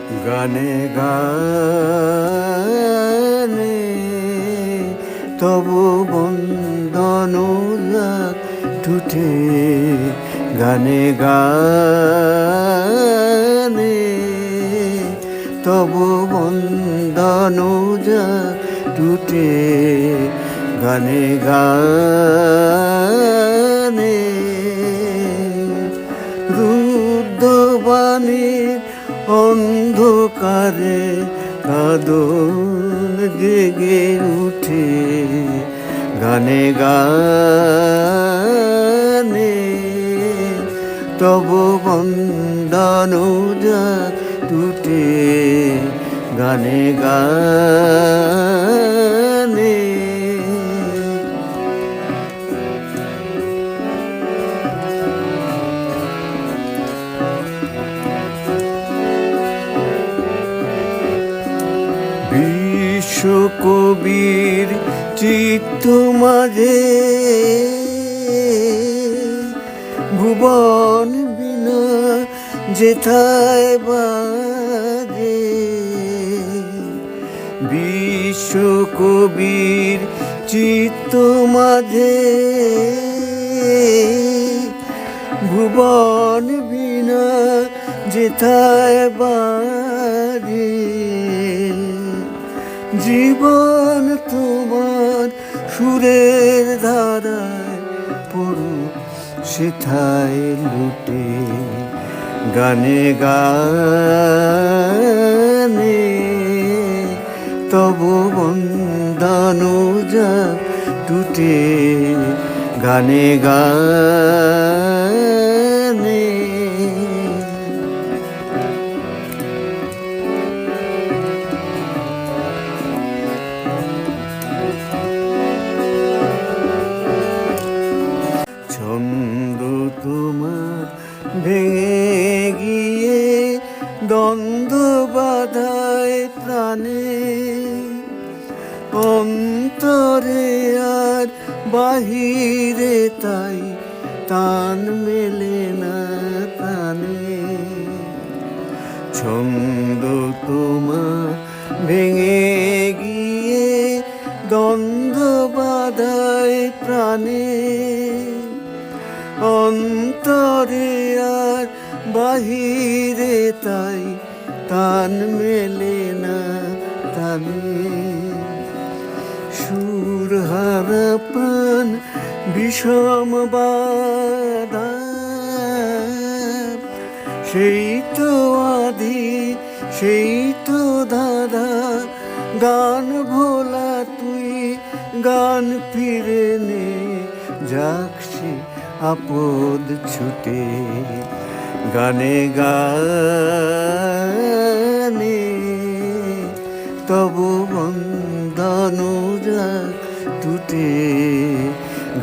গানে গানে তবু বন্দন টুটে, গানে গানে তবু বন্দন টুটে, গানে গানে রুদ্রবাণীর অন্ধকারে কাঁদন জেগে উঠে, গানে গানে তবু বন্দন টুটে, গানে গানে বিশ্বকবির চিত্ত মাঝে ভুবন বিনা যেথায় বাজে, বিশ্বকবির চিত্ত মাঝে ভুবন বিনা যেথায় বাজে, জীবন তোমার সুরের ধারায় পড়ু সেথায় লুটে, গানে গানে তবু বন্দন টুটে, গানে গানে ছন্দ তোমার ভেঙে গিয়ে দ্বন্দ্ব বাধায় প্রাণে, অন্তরে আর বাহিরে তাই তান মেলে না তানে, ছন্দ তোমার ভেঙে গিয়ে দ্বন্দ্ব বাধায় প্রাণে, অন্তরে আর বাহিরে তাই তান মেলে না তানে, সুরহারা প্রাণ বিষম বাধা, সেই তো আদি সেই তো দাদা, গান ভোলা তুই গান ফিরে নে, যাক সে আপদ ছুটে, গানে গানে তবু বন্দন টুটে,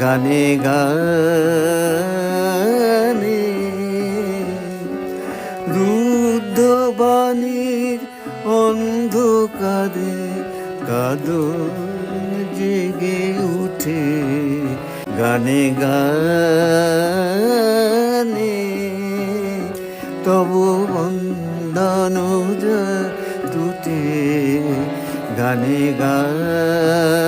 গানে গানে রুদ্রবাণীর অন্ধকারে কাঁদন জেগে উঠে, গানে গানে তবু বন্দন টুটে, গানে গানে